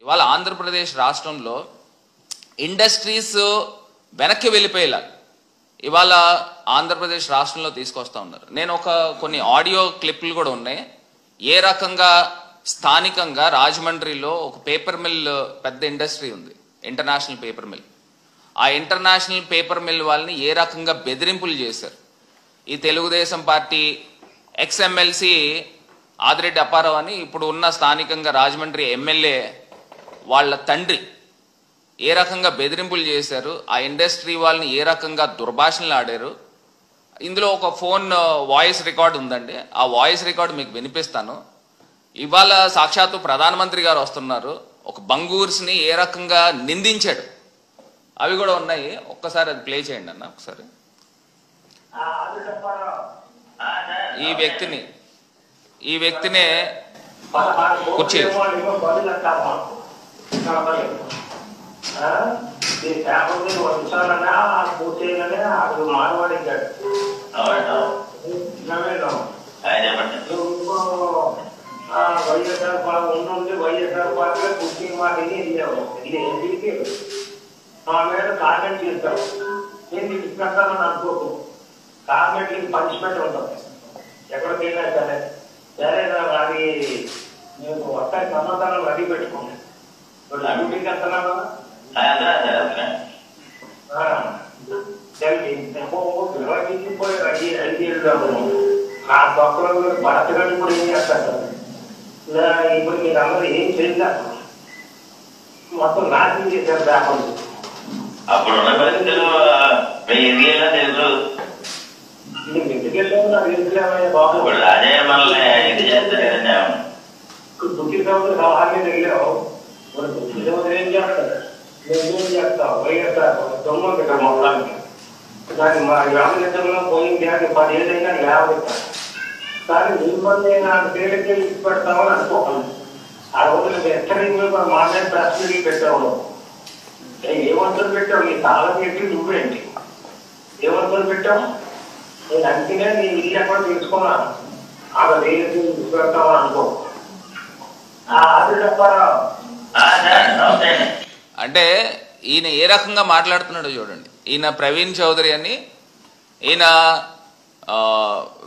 ఇవాళ ఆంధ్రప్రదేశ్ రాష్ట్రంలో ఇండస్ట్రీస్ వెనక్కి వెళ్ళిపోయేలా ఇవాళ ఆంధ్రప్రదేశ్ రాష్ట్రంలో తీసుకొస్తా ఉన్నారు. నేను కొన్ని ఆడియో క్లిప్లు కూడా ఉన్నాయి. ఏ రకంగా స్థానికంగా రాజమండ్రిలో ఒక పేపర్ మిల్, పెద్ద ఇండస్ట్రీ ఉంది, ఇంటర్నేషనల్ పేపర్ మిల్. ఆ ఇంటర్నేషనల్ పేపర్ మిల్ వాళ్ళని ఏ రకంగా బెదిరింపులు చేశారు. ఈ తెలుగుదేశం పార్టీ ఎక్స్ఎమ్మెల్సీ ఆదిరెడ్డి అప్పారావు అని ఇప్పుడు ఉన్న స్థానికంగా రాజమండ్రి ఎమ్మెల్యే వాళ్ళ తండ్రి ఏ రకంగా బెదిరింపులు చేశారు, ఆ ఇండస్ట్రీ వాళ్ళని ఏ రకంగా దుర్భాషణలు ఆడారు. ఇందులో ఒక ఫోన్ వాయిస్ రికార్డ్ ఉందండి. ఆ వాయిస్ రికార్డు మీకు వినిపిస్తాను. ఇవాళ సాక్షాత్తు ప్రధానమంత్రి గారు వస్తున్నారు, ఒక బంగూర్స్ని ఏ రకంగా నిందించాడు అవి కూడా ఉన్నాయి. ఒక్కసారి అది ప్లే చేయండి అన్న. ఒకసారి ఈ వ్యక్తినే కూర్చో వైఎస్ఆర్ ఉన్నది వైఎస్ఆర్ పార్టీలో కుర్చీ మాటని వెళ్ళాము. ఇది ఏంటికి మా మీద కామెంట్ చేస్తాం. నేను తీసుకెళ్తానని అనుకోకు. కామెంట్లకి పనిష్మెంట్ ఉంటుంది ఎక్కడికి వెళ్ళినా సరే. సరే అది నేను వస్తాయి సమాధానం రెడీ పెట్టుకోండి. డ్యూటీకి వెళ్తున్నావా? పోయి రెడీ 5 ఏళ్ళు ఆ పక్కన భరత్ గడి కూడా ఏం చేస్తారు. ఇప్పుడు మీరు అందరూ ఏం చేయలేదు, మొత్తం నాశనం చేశారు వ్యాపారం. అప్పుడున్న పరిస్థితులు ఎందుకెళ్ళాము నాకు ఎందుకులేమయ్యా బాబు. అదే మనల్ని ఇది చేస్తారు కదండి. దుఃఖి సముద్రం సలహాన్ని వెళ్ళావు. మరి దుఃఖి సముద్రం ఏం చేస్తారు? నువ్వేం చేస్తావు? వైఎస్ఆర్ దొంగలు ఇక్కడ మొత్తానికి దాన్ని మా గ్రామీణంలో పోయింది 10 ఏళ్ళైనా 50 కానీ మిమ్మల్ని నాకు పేరుకి ఇచ్చి పెడతామని అనుకోకండి. ఆ రోజు నువ్వు ఎక్కడ మాట్లాడి ప్రెస్ మీటింగ్ పెట్టావు. ఏమంతలు పెట్టావు? నీ తాళం పెట్టి నువ్వేంటి ఏమంతలు పెట్టావు? నేను అందుకనే నీ ఇల్లు ఎక్కడ తెలుసుకున్నాను. ఆమె పేరుకి ఇచ్చి పెడతామని అనుకో. అది చెప్పారా? అంటే ఈయన ఏ రకంగా మాట్లాడుతున్నాడో చూడండి. ఈయన ప్రవీణ్ చౌదరి అని, ఈయన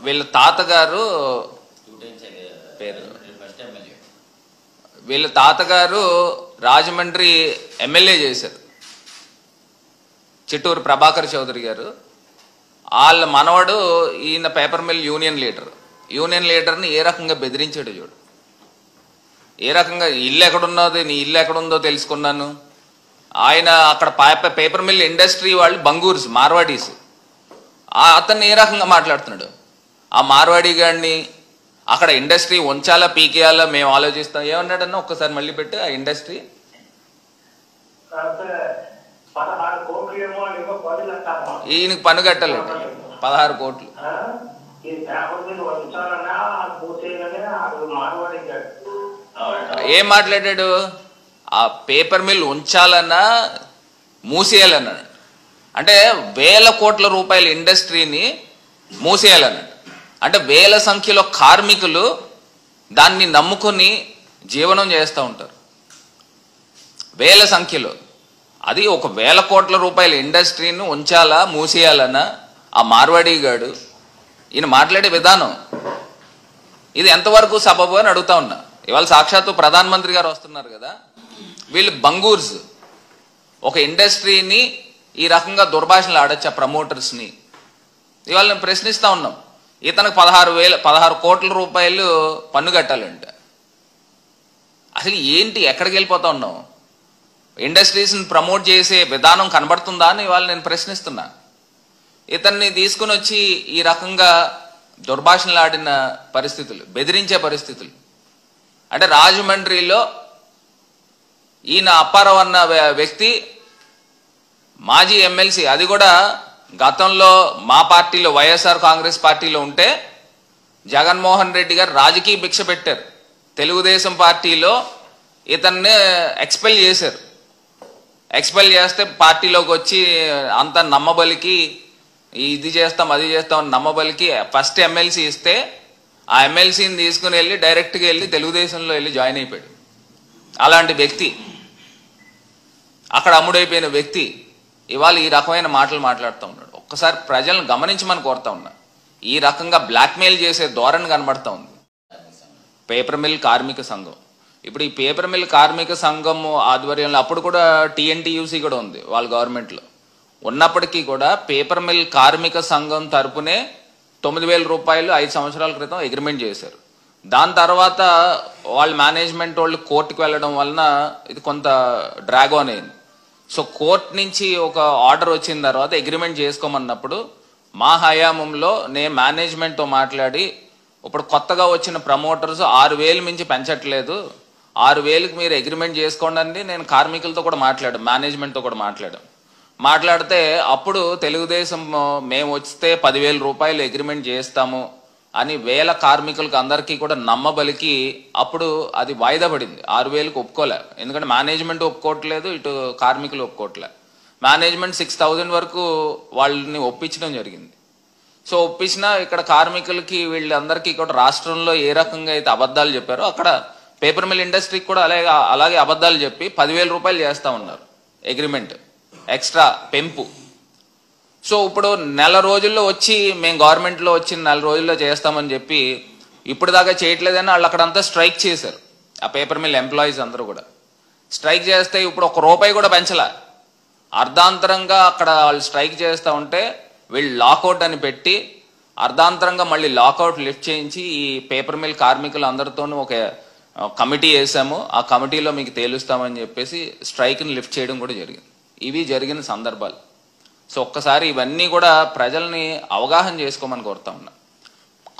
వీళ్ళ తాతగారు పేరు, వీళ్ళ తాతగారు రాజమండ్రి ఎమ్మెల్యే చేశారు, చిట్టూరు ప్రభాకర్ చౌదరి గారు. వాళ్ళ మనవడు ఈయన పేపర్ మిల్ యూనియన్ లీడర్ని ఏ రకంగా బెదిరించాడు చూడు. ఏ రకంగా ఇల్లు ఎక్కడున్నది, నీ ఇల్లు ఎక్కడుందో తెలుసుకున్నాను. ఆయన అక్కడ పేపర్ మిల్ ఇండస్ట్రీ వాళ్ళు బంగూర్స్, మార్వాడీస్. అతన్ని ఏ రకంగా మాట్లాడుతున్నాడు. ఆ మార్వాడీ గాడిని అక్కడ ఇండస్ట్రీ ఉంచాలా పీకేయాలా మేము ఆలోచిస్తాం ఏమన్నాడన్నా. ఒక్కసారి మళ్ళీ పెట్టి ఆ ఇండస్ట్రీ ఈయనకి పన్ను కట్టాలండి 16 కోట్లు. ఏం మాట్లాడాడు? ఆ పేపర్ మిల్ ఉంచాలన్నా మూసేయాలన్నాడు. అంటే 1000 కోట్ల రూపాయల ఇండస్ట్రీని మూసేయాలన్నాడు. అంటే 1000 సంఖ్యలో కార్మికులు దాన్ని నమ్ముకొని జీవనం చేస్తూ ఉంటారు. 1000 సంఖ్యలో. అది ఒక 1000 కోట్ల రూపాయల ఇండస్ట్రీని ఉంచాలా మూసేయాలన్నా ఆ మార్వాడీ గాడు ఈయన మాట్లాడే విధానం ఇది ఎంతవరకు సబబు అని అడుగుతా ఉన్నా. ఇవాళ సాక్షాత్తు ప్రధానమంత్రి గారు వస్తున్నారు కదా. వీళ్ళు బంగూర్స్ ఒక ఇండస్ట్రీని ఈ రకంగా దుర్భాషణలు ఆడొచ్చా ప్రమోటర్స్ని? ఇవాళ నేను ప్రశ్నిస్తూ ఉన్నాం. ఇతనికి 16 కోట్ల రూపాయలు పన్ను కట్టాలంట. అసలు ఏంటి, ఎక్కడికి వెళ్ళిపోతా ఉన్నాం? ఇండస్ట్రీస్ని ప్రమోట్ చేసే విధానం కనబడుతుందా అని ఇవాళ నేను ప్రశ్నిస్తున్నా. ఇతన్ని తీసుకుని వచ్చి ఈ రకంగా దుర్భాషణలు ఆడిన పరిస్థితులు, బెదిరించే పరిస్థితులు. అంటే రాజమండ్రిలో ఈయన అప్పారావు అన్న వ్యక్తి మాజీ ఎమ్మెల్సీ, అది కూడా గతంలో మా పార్టీలో వైఎస్ఆర్ కాంగ్రెస్ పార్టీలో ఉంటే జగన్మోహన్ రెడ్డి గారు రాజకీయ భిక్ష పెట్టారు. తెలుగుదేశం పార్టీలో ఇతన్ని ఎక్స్పెల్ చేశారు. ఎక్స్పెల్ చేస్తే పార్టీలోకి వచ్చి అంత నమ్మబలికి ఇది చేస్తాం అది చేస్తాం నమ్మబలికి ఫస్ట్ ఎమ్మెల్సీ ఇస్తే ఆ ఎమ్మెల్సీని తీసుకుని వెళ్ళి డైరెక్ట్గా వెళ్ళి తెలుగుదేశంలో వెళ్ళి జాయిన్ అయిపోయాడు. అలాంటి వ్యక్తి అక్కడ అమ్ముడైపోయిన వ్యక్తి ఇవాళ ఈ రకమైన మాటలు మాట్లాడుతూ ఉన్నాడు. ఒక్కసారి ప్రజలను గమనించమని కోరుతా ఉన్నా. ఈ రకంగా బ్లాక్మెయిల్ చేసే ధోరణి కనబడతా ఉంది. పేపర్ మిల్ కార్మిక సంఘం, ఇప్పుడు ఈ పేపర్ మిల్ కార్మిక సంఘం ఆధ్వర్యంలో అప్పుడు కూడా TNTUC కూడా ఉంది వాళ్ళ గవర్నమెంట్లో ఉన్నప్పటికీ కూడా పేపర్ మిల్ కార్మిక సంఘం తరపునే 9,000 రూపాయలు 5 సంవత్సరాల క్రితం అగ్రిమెంట్ చేశారు. దాని తర్వాత వాళ్ళ మేనేజ్మెంట్ వాళ్ళు కోర్టుకు వెళ్ళడం వలన ఇది కొంత డ్రాగ్ ఆన్ అయింది. సో కోర్టు నుంచి ఒక ఆర్డర్ వచ్చిన తర్వాత అగ్రిమెంట్ చేసుకోమన్నప్పుడు మా హయాంలో నేను మేనేజ్మెంట్తో మాట్లాడి ఇప్పుడు కొత్తగా వచ్చిన ప్రమోటర్స్ 6,000 మించి పెంచట్లేదు, 6,000కి మీరు అగ్రిమెంట్ చేసుకోండి అని నేను కార్మికులతో కూడా మాట్లాడాను, మేనేజ్మెంట్తో కూడా మాట్లాడితే అప్పుడు తెలుగుదేశం మేము వస్తే 10,000 రూపాయలు అగ్రిమెంట్ చేస్తాము అని వేల కార్మికులకు అందరికీ కూడా నమ్మబలికి అప్పుడు అది వాయిదా పడింది. 6,000కి ఒప్పుకోలే, ఎందుకంటే మేనేజ్మెంట్ ఒప్పుకోవట్లేదు, ఇటు కార్మికులు ఒప్పుకోవట్లే. మేనేజ్మెంట్ 6,000 వరకు వాళ్ళని ఒప్పించడం జరిగింది. సో ఒప్పించినా ఇక్కడ కార్మికులకి వీళ్ళందరికీ కూడా రాష్ట్రంలో ఏ రకంగా అయితే అబద్ధాలు చెప్పారో అక్కడ పేపర్ మిల్ ఇండస్ట్రీకి కూడా అలాగే అబద్ధాలు చెప్పి 10,000 రూపాయలు చేస్తూ ఉన్నారు అగ్రిమెంట్ ఎక్స్ట్రా పెంపు. సో ఇప్పుడు నెల రోజుల్లో వచ్చి మేము గవర్నమెంట్లో వచ్చిన నెల రోజుల్లో చేస్తామని చెప్పి ఇప్పుడు దాకా చేయట్లేదని వాళ్ళు అక్కడంతా స్ట్రైక్ చేశారు. ఆ పేపర్ మిల్ ఎంప్లాయీస్ అందరూ కూడా స్ట్రైక్ చేస్తే ఇప్పుడు ₹1 కూడా పెంచలే. అర్ధాంతరంగా అక్కడ వాళ్ళు స్ట్రైక్ చేస్తూ ఉంటే వీళ్ళు లాకౌట్ అని పెట్టి అర్ధాంతరంగా మళ్ళీ లాకౌట్ లిఫ్ట్ చేయించి ఈ పేపర్ మిల్ కార్మికులు అందరితోనూ ఒక కమిటీ వేసాము, ఆ కమిటీలో మీకు తేలుస్తామని చెప్పేసి స్ట్రైక్ని లిఫ్ట్ చేయడం కూడా జరిగింది. ఇవి జరిగిన సందర్భాలు. సో ఒక్కసారి ఇవన్నీ కూడా ప్రజల్ని అవగాహన చేసుకోమని కోరుతా ఉన్నా.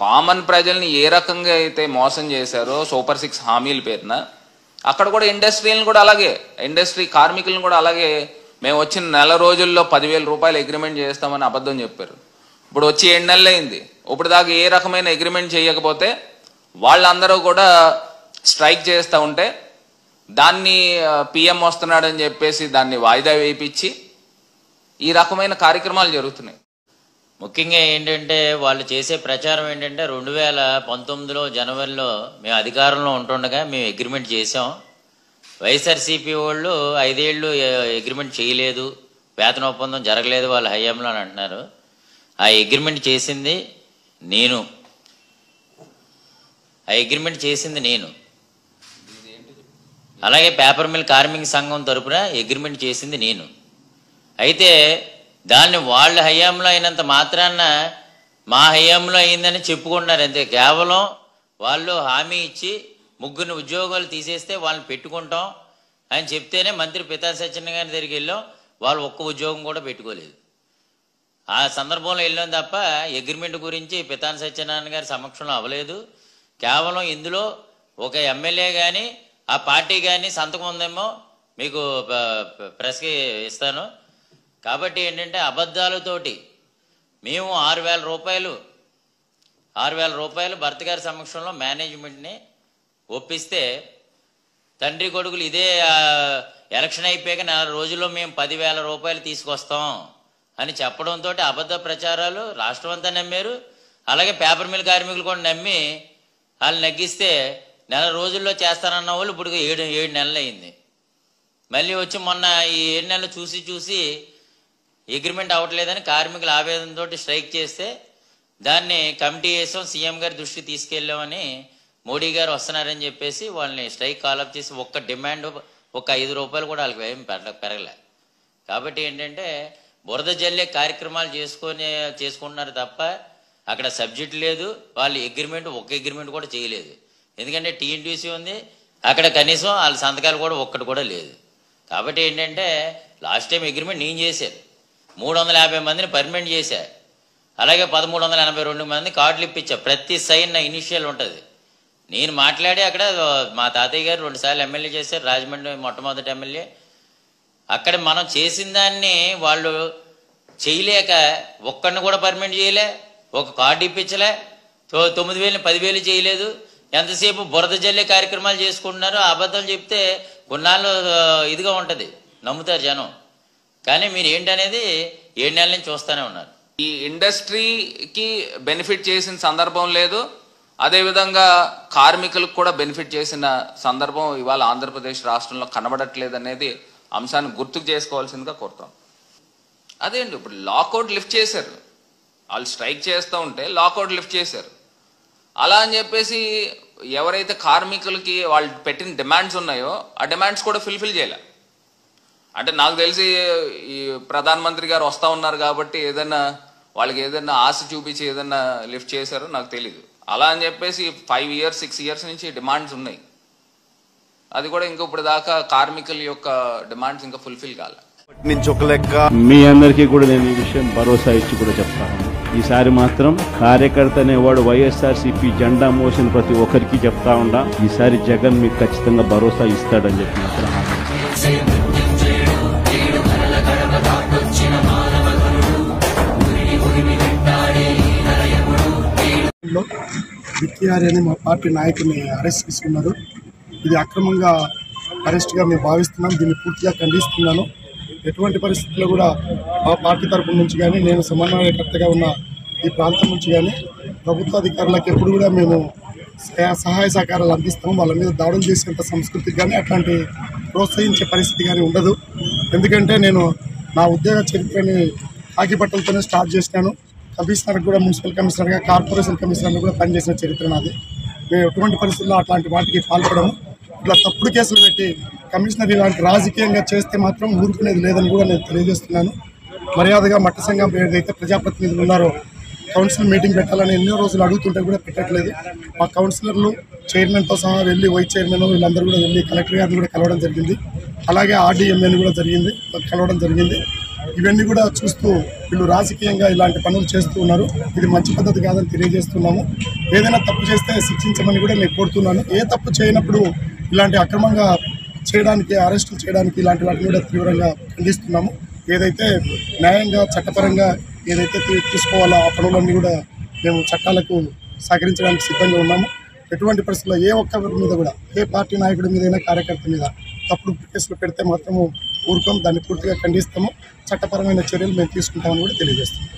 కామన్ ప్రజల్ని ఏ రకంగా అయితే మోసం చేశారో సూపర్ 6 హామీల పేరున అక్కడ కూడా ఇండస్ట్రీలను కూడా అలాగే, ఇండస్ట్రీ కార్మికులను కూడా అలాగే మేము వచ్చిన నెల రోజుల్లో 10,000 రూపాయలు అగ్రిమెంట్ చేస్తామని అబద్ధం చెప్పారు. ఇప్పుడు వచ్చి 7 నెలలు అయింది, ఇప్పుడు దాకా ఏ రకమైన అగ్రిమెంట్ చేయకపోతే వాళ్ళందరూ కూడా స్ట్రైక్ చేస్తూ ఉంటే దాన్ని PM వస్తున్నాడని చెప్పేసి దాన్ని వాయిదా వేయించి ఈ రకమైన కార్యక్రమాలు జరుగుతున్నాయి. ముఖ్యంగా ఏంటంటే వాళ్ళు చేసే ప్రచారం ఏంటంటే 2019 జనవరిలో మేము అధికారంలో ఉంటుండగా మేము అగ్రిమెంట్ చేసాం, వైఎస్ఆర్సీపీ వాళ్ళు 5 ఏళ్ళు అగ్రిమెంట్ చేయలేదు, వేతన ఒప్పందం జరగలేదు వాళ్ళ హయాంలో అని అంటున్నారు. ఆ అగ్రిమెంట్ చేసింది నేను, అలాగే పేపర్ మిల్ కార్మిక సంఘం తరపున అగ్రిమెంట్ చేసింది నేను. అయితే దాన్ని వాళ్ళ హయాంలో అయినంత మాత్రాన మా హయాంలో అయిందని చెప్పుకుంటున్నారు అంతే. కేవలం వాళ్ళు హామీ ఇచ్చి 3 ఉద్యోగాలు తీసేస్తే వాళ్ళని పెట్టుకుంటాం అని చెప్తేనే మంత్రి పితాని సత్యనారాయణ గారి దగ్గరికి వెళ్ళాం, వాళ్ళు ఒక్క ఉద్యోగం కూడా పెట్టుకోలేదు. ఆ సందర్భంలో వెళ్ళాం తప్ప అగ్రిమెంట్ గురించి పితాని సత్యనారాయణ గారి సమక్షంలో అవ్వలేదు. కేవలం ఇందులో ఒక ఎమ్మెల్యే కానీ ఆ పార్టీ కానీ సంతకం ఉందేమో మీకు ప్రెస్కి ఇస్తాను. కాబట్టి ఏంటంటే అబద్ధాలతోటి మేము 6,000 రూపాయలు భర్త గారి సమక్షంలో మేనేజ్మెంట్ని ఒప్పిస్తే తండ్రి కొడుకులు ఇదే ఎలక్షన్ అయిపోయాక 4 రోజుల్లో మేము 10,000 రూపాయలు తీసుకొస్తాం అని చెప్పడంతో అబద్ధ ప్రచారాలు రాష్ట్రం అంతా నమ్మారు. అలాగే పేపర్ మిల్ కార్మికులు కూడా నమ్మి వాళ్ళు నగ్గిస్తే 4 రోజుల్లో చేస్తానన్న వాళ్ళు ఇప్పుడు 7 నెలలు అయింది. మళ్ళీ వచ్చి మొన్న ఈ 7 నెలలు చూసి అగ్రిమెంట్ అవ్వట్లేదని కార్మికుల ఆవేదనతో స్ట్రైక్ చేస్తే దాన్ని కమిటీ వేసాం, సీఎం గారి దృష్టికి తీసుకెళ్ళామని మోడీ గారు వస్తున్నారని చెప్పేసి వాళ్ళని స్ట్రైక్ కాలప్ చేసి ఒక్క డిమాండ్ ఒక 5 రూపాయలు కూడా వాళ్ళకి ఏం పెరగలే. కాబట్టి ఏంటంటే బురద జల్లే కార్యక్రమాలు చేసుకుంటున్నారు తప్ప అక్కడ సబ్జెక్ట్ లేదు. వాళ్ళు ఒక అగ్రిమెంట్ కూడా చేయలేదు. ఎందుకంటే TNTUC ఉంది, అక్కడ కనీసం వాళ్ళ సంతకాలు కూడా ఒక్కటి కూడా లేదు. కాబట్టి ఏంటంటే లాస్ట్ టైం అగ్రిమెంట్ నేను చేశాను, 350 మందిని పర్మనెంట్ చేశా, అలాగే 1,382 మంది కార్డులు ఇప్పించా. ప్రతి సైన్ నా ఇనిషియల్ ఉంటుంది. నేను మాట్లాడి అక్కడ మా తాతయ్య గారు 2 సార్లు ఎమ్మెల్యే చేశారు, రాజమండ్రి మొట్టమొదటి ఎమ్మెల్యే. అక్కడ మనం చేసిన దాన్ని వాళ్ళు చేయలేక ఒక్కడిని కూడా పర్మనెంట్ చేయలే, ఒక కార్డు ఇప్పించలే, 9,000 10,000 చేయలేదు. ఎంతసేపు బురద జల్లే కార్యక్రమాలు చేసుకుంటున్నారు. అబద్ధం చెప్తే కొన్నాళ్ళు ఇదిగా ఉంటుంది, నమ్ముతారు జనం. కానీ మీరు ఏంటనేది 7 నెలల నుంచి చూస్తూనే ఉన్నారు. ఈ ఇండస్ట్రీకి బెనిఫిట్ చేసిన సందర్భం లేదు, అదేవిధంగా కార్మికులకు కూడా బెనిఫిట్ చేసిన సందర్భం ఇవాళ ఆంధ్రప్రదేశ్ రాష్ట్రంలో కనబడట్లేదు అనేది అంశాన్ని గుర్తుకు చేసుకోవాల్సిందిగా కోరుతాం. అదే అండి, ఇప్పుడు లాకౌట్ లిఫ్ట్ చేశారు, వాళ్ళు స్ట్రైక్ చేస్తూ ఉంటే లాకౌట్ లిఫ్ట్ చేశారు. అలా అని చెప్పేసి ఎవరైతే కార్మికులకి వాళ్ళు పెట్టిన డిమాండ్స్ ఉన్నాయో ఆ డిమాండ్స్ కూడా ఫుల్ఫిల్ చేయలే. అంటే నాకు తెలిసి ఈ ప్రధానమంత్రి గారు వస్తూ ఉన్నారు కాబట్టి ఏదైనా వాళ్ళకి ఏదైనా ఆశ చూపించి ఏదైనా లిఫ్ట్ చేశారో నాకు తెలీదు. అలా అని చెప్పేసి 5 years 6 years నుంచి డిమాండ్స్ ఉన్నాయి. అది కూడా ఇంకా ఇప్పుడు దాకా కార్మికుల యొక్క డిమాండ్స్ ఇంకా ఫుల్ఫిల్ కాలే. నుంచి ఒక లెక్క మీ అందరికీ కూడా నేను ఈ విషయం భరోసా ఇచ్చి కూడా చెప్తాను. ఈసారి మాత్రం కార్యకర్త అనేవాడు వైఎస్ఆర్సీపీ జెండా మోసిన ప్రతి ఒక్కరికి చెప్తా ఉండా, ఈసారి జగన్ మీకు ఖచ్చితంగా భరోసా ఇస్తాడని చెప్పి మాత్రం విక్కియారి అని మా పార్టీ నాయకుని అరెస్ట్ చేసుకున్నారు. ఇది అక్రమంగా అరెస్ట్గా మేము భావిస్తున్నాం. దీన్ని పూర్తిగా ఖండిస్తున్నాను. ఎటువంటి పరిస్థితుల్లో కూడా మా పార్టీ తరఫు నుంచి కానీ, నేను సమన్వయకర్తగా ఉన్న ఈ ప్రాంతం నుంచి కానీ ప్రభుత్వ అధికారులకు ఎప్పుడు కూడా మేము సహాయ సహకారాలు అందిస్తాము. వాళ్ళ మీద దాడులు చేసేంత సంస్కృతికి కానీ అట్లాంటి ప్రోత్సహించే పరిస్థితి కానీ ఉండదు. ఎందుకంటే నేను నా ఉద్యోగ చరిత్రని కాకి బట్టలతోనే స్టార్ట్ చేసినాను. కమిషనర్ కూడా, మున్సిపల్ కమిషనర్గా, కార్పొరేషన్ కమిషనర్గా కూడా పనిచేసిన చరిత్ర నాది. మేము ఎటువంటి పరిస్థితుల్లో అట్లాంటి వాటికి పాల్పడము. ఇట్లా తప్పుడు కేసులు పెట్టి కమిషనర్ ఇలాంటి రాజకీయంగా చేస్తే మాత్రం ఊరుకునేది లేదని కూడా నేను తెలియజేస్తున్నాను. మర్యాదగా మట్టి సంఘం ఏదైతే ప్రజాప్రతినిధులు ఉన్నారో కౌన్సిల్ మీటింగ్ పెట్టాలని ఎన్నో రోజులు అడుగుతుంటే కూడా పెట్టట్లేదు. మా కౌన్సిలర్లు చైర్మన్తో సహా వెళ్ళి, వైస్ చైర్మన్ వీళ్ళందరూ కూడా వెళ్ళి కలెక్టర్ గారిని కూడా కలవడం జరిగింది. అలాగే ఆర్డీఎంఏని కూడా కలవడం జరిగింది. ఇవన్నీ కూడా చూస్తూ వీళ్ళు రాజకీయంగా ఇలాంటి పనులు చేస్తూ ఉన్నారు. ఇది మంచి పద్ధతి కాదని తెలియజేస్తున్నాము. ఏదైనా తప్పు చేస్తే శిక్షించమని కూడా నేను కోరుతున్నాను. ఏ తప్పు చేయనప్పుడు ఇలాంటి అక్రమంగా చేయడానికి, అరెస్టులు చేయడానికి ఇలాంటి వాటిని కూడా తీవ్రంగా ఖండిస్తున్నాము. ఏదైతే న్యాయంగా చట్టపరంగా ఏదైతే తీసుకోవాలో ఆ పనులన్నీ కూడా మేము చట్టాలకు సహకరించడానికి సిద్ధంగా ఉన్నాము. ఎటువంటి పరిస్థితుల్లో ఏ ఒక్కరి మీద కూడా, ఏ పార్టీ నాయకుడి మీదైనా, కార్యకర్త మీద తప్పుడు కేసులు పెడితే మాత్రము ఊరుకోం. దాన్ని పూర్తిగా ఖండిస్తాము. చట్టపరమైన చర్యలు మేము తీసుకుంటామని కూడా తెలియజేస్తాము.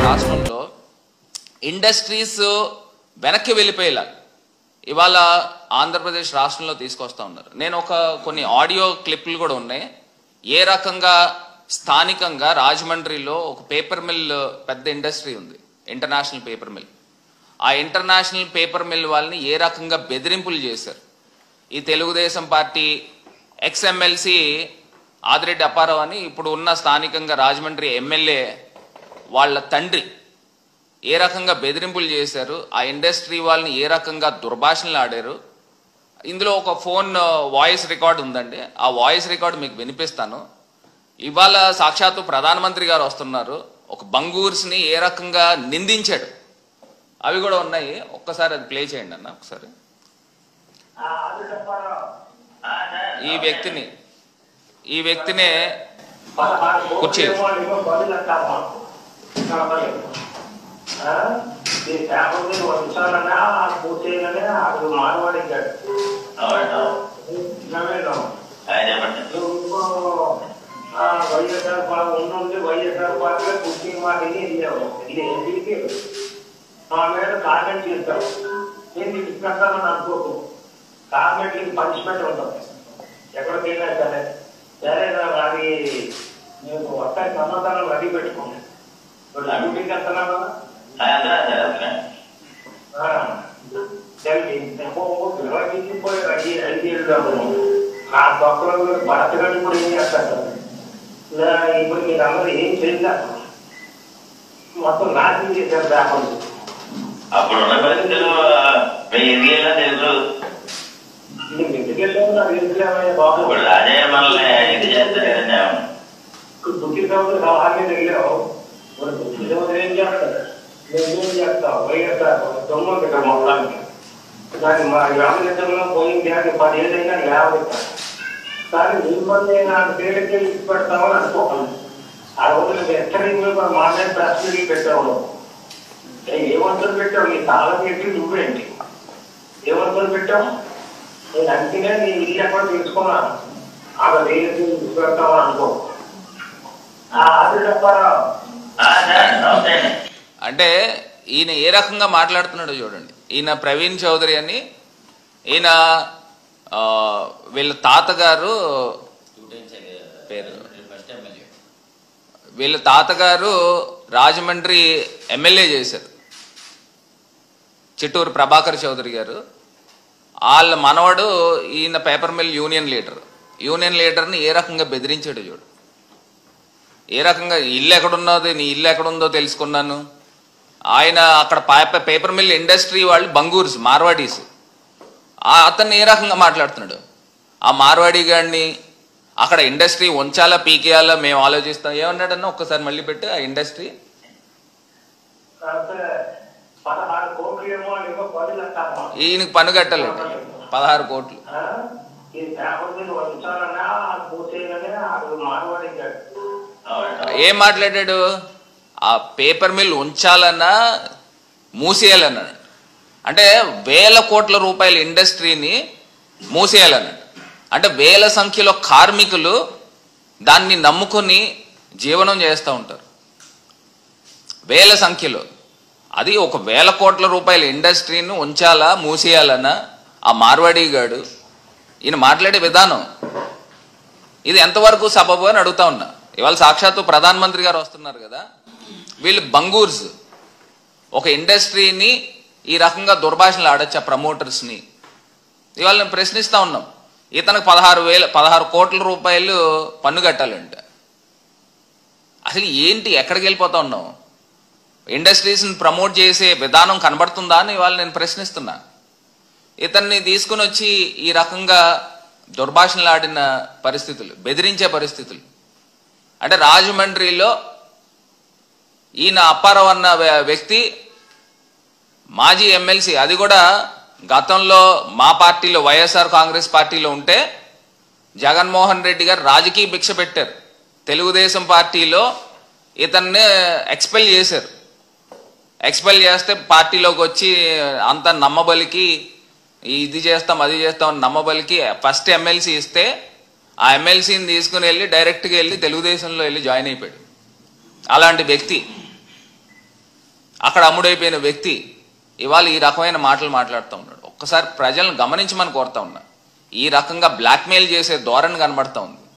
రాష్ట్రంలో ఇండస్ట్రీస్ వెనక్కి వెళ్ళిపోయేలా ఇవాళ ఆంధ్రప్రదేశ్ రాష్ట్రంలో తీసుకొస్తా ఉన్నారు. నేను కొన్ని ఆడియో క్లిప్లు కూడా ఉన్నాయి. ఏ రకంగా స్థానికంగా రాజమండ్రిలో ఒక పేపర్ మిల్, పెద్ద ఇండస్ట్రీ ఉంది, ఇంటర్నేషనల్ పేపర్ మిల్. ఆ ఇంటర్నేషనల్ పేపర్ మిల్ వాళ్ళని ఏ రకంగా బెదిరింపులు చేశారు. ఈ తెలుగుదేశం పార్టీ ఎక్స్ఎమ్మెల్సీ ఆదిరెడ్డి అప్పారావు అని ఇప్పుడు ఉన్న స్థానికంగా రాజమండ్రి ఎమ్మెల్యే వాళ్ళ తండ్రి ఏ రకంగా బెదిరింపులు చేశారు, ఆ ఇండస్ట్రీ వాళ్ళని ఏ రకంగా దుర్భాషణలు ఆడారు. ఇందులో ఒక ఫోన్ వాయిస్ రికార్డ్ ఉందండి. ఆ వాయిస్ రికార్డు మీకు వినిపిస్తాను. ఇవాళ సాక్షాత్తు ప్రధానమంత్రి గారు వస్తున్నారు, ఒక బంగూర్స్ని ఏ రకంగా నిందించాడు అవి కూడా ఉన్నాయి. ఒక్కసారి అది ప్లే చేయండి అన్న ఒకసారి. ఈ వ్యక్తినే కూర్చో వైఎస్ఆర్ ఉండి వైఎస్ఆర్ పార్టీలో కుర్చీ మాటని వెళ్ళాము. ఇది మా మీద కామెంట్ చేస్తాం. నేను తీసుకెళ్తానని అనుకోకు. కామెంట్లకి పనిష్మెంట్ ఉంటుంది ఎక్కడికి వెళ్ళినా సరే. సరే అది నేను వస్తాయి సమాధానం రెడీ పెట్టుకోండి. డ్యూటీకి వెళ్తున్నావా? నిర్వహించిపోయి 5 ఏళ్ళు ఆ పక్కన భరత్ గడి కూడా ఏం చేస్తారు. ఇప్పుడు మీరు అందరూ ఏం చేయలేదు, మొత్తం నాశనం చేశారు వ్యాపారం. అప్పుడున్న పరిస్థితులు ఎందుకెళ్ళాము నాకు ఎందుకులేమయ్యా బాబు. ఇప్పుడు అదే మనల్ని ఇది చేస్తారు కదండి. బుద్ధి సముద్రం సలహాన్ని వెళ్ళావు. మరి బుద్ధి సముద్రం ఏం చేస్తారు? నువ్వేం చేస్తావు? వైఎస్ఆర్ దొంగ ఇక్కడ మొత్తానికి దాన్ని మా రామచంద్రంలో పోయింది అని 10 ఏళ్ళైనా లేవడతాను. కానీ మిమ్మల్ని నాకు పేరుకి ఇచ్చి పెడతామని అనుకోకండి. ఆ రోజు నువ్వు ఎక్కడ మాట్లాడి ప్రెస్ మీటింగ్ పెట్టావు. ఏమంతలు పెట్టావు? నీ తాళం పెట్టి నువ్వేంటి ఏమంతలు పెట్టావు? నేను అందుకనే నీ ఇల్లు ఎక్కడ తెలుసుకున్నాను. ఆమె వేరే పెడతామని అనుకో. అది చెప్పారా? అంటే ఈయన ఏ రకంగా మాట్లాడుతున్నాడో చూడండి. ఈయన ప్రవీణ్ చౌదరి అని, ఈయన వీళ్ళ తాతగారు పేరు, వీళ్ళ తాతగారు రాజమండ్రి ఎమ్మెల్యే చేశారు, చిట్టూరు ప్రభాకర్ చౌదరి గారు. వాళ్ళ మనవడు ఈయన పేపర్ మిల్ యూనియన్ లీడర్ని ఏ రకంగా బెదిరించాడు చూడు. ఏ రకంగా ఇల్లు ఎక్కడున్నది, నీ ఇల్లు ఎక్కడుందో తెలుసుకున్నాను. ఆయన అక్కడ పేపర్ మిల్ ఇండస్ట్రీ వాళ్ళు బంగూర్స్, మార్వాడీస్. అతన్ని ఏ రకంగా మాట్లాడుతున్నాడు. ఆ మార్వాడీ గాడిని అక్కడ ఇండస్ట్రీ ఉంచాలా పీకేయాలా మేము ఆలోచిస్తాం ఏమన్నాడన్నా ఒక్కసారి మళ్ళీ పెట్టి. ఆ ఇండస్ట్రీ 16 కోట్లు ఏమో ఈయనకి పన్ను కట్టాలండి, 16 కోట్లు. ఏం మాట్లాడాడు? ఆ పేపర్ మిల్ ఉంచాలన్నా మూసేయాలన్నాడు. అంటే 1000 కోట్ల రూపాయల ఇండస్ట్రీని మూసేయాలన్నాడు. అంటే 1000 సంఖ్యలో కార్మికులు దాన్ని నమ్ముకొని జీవనం చేస్తూ ఉంటారు. 1000 సంఖ్యలో. అది ఒక 1000 కోట్ల రూపాయల ఇండస్ట్రీని ఉంచాలా మూసేయాలన్నా ఆ మార్వాడీ గాడు ఈయన మాట్లాడే విధానం ఇది ఎంతవరకు సబబు అని అడుగుతా ఉన్నా. ఇవాళ సాక్షాత్తు ప్రధానమంత్రి గారు వస్తున్నారు కదా. వీళ్ళు బంగూర్స్ ఒక ఇండస్ట్రీని ఈ రకంగా దుర్భాషణలు ఆడొచ్చా ప్రమోటర్స్ని? ఇవాళ నేను ప్రశ్నిస్తూ ఉన్నాం. ఇతనికి 16 కోట్ల రూపాయలు పన్ను కట్టాలంట. అసలు ఏంటి, ఎక్కడికి వెళ్ళిపోతా ఉన్నాం? ఇండస్ట్రీస్ని ప్రమోట్ చేసే విధానం కనబడుతుందా అని ఇవాళ నేను ప్రశ్నిస్తున్నా. ఇతన్ని తీసుకుని వచ్చి ఈ రకంగా దుర్భాషణలు ఆడిన పరిస్థితులు, బెదిరించే పరిస్థితులు. అంటే రాజమండ్రిలో ఈయన అప్పారావు అన్న వ్యక్తి మాజీ ఎమ్మెల్సీ, అది కూడా గతంలో మా పార్టీలో వైఎస్ఆర్ కాంగ్రెస్ పార్టీలో ఉంటే జగన్మోహన్ రెడ్డి గారు రాజకీయ భిక్ష పెట్టారు. తెలుగుదేశం పార్టీలో ఇతన్ని ఎక్స్పెల్ చేశారు. ఎక్స్పెల్ చేస్తే పార్టీలోకి వచ్చి అంత నమ్మబలికి ఇది చేస్తాం అది చేస్తాం నమ్మబలికి ఫస్ట్ ఎమ్మెల్సీ ఇస్తే ఆ ఎమ్మెల్సీని తీసుకుని వెళ్ళి డైరెక్ట్గా వెళ్ళి తెలుగుదేశంలో వెళ్ళి జాయిన్ అయిపోయాడు. అలాంటి వ్యక్తి అక్కడ అమ్ముడైపోయిన వ్యక్తి ఇవాళ ఈ రకమైన మాటలు మాట్లాడుతూ ఉన్నాడు. ఒక్కసారి ప్రజలను గమనించమని కోరుతా ఉన్నా. ఈ రకంగా బ్లాక్మెయిల్ చేసే ధోరణి కనబడతా ఉంది.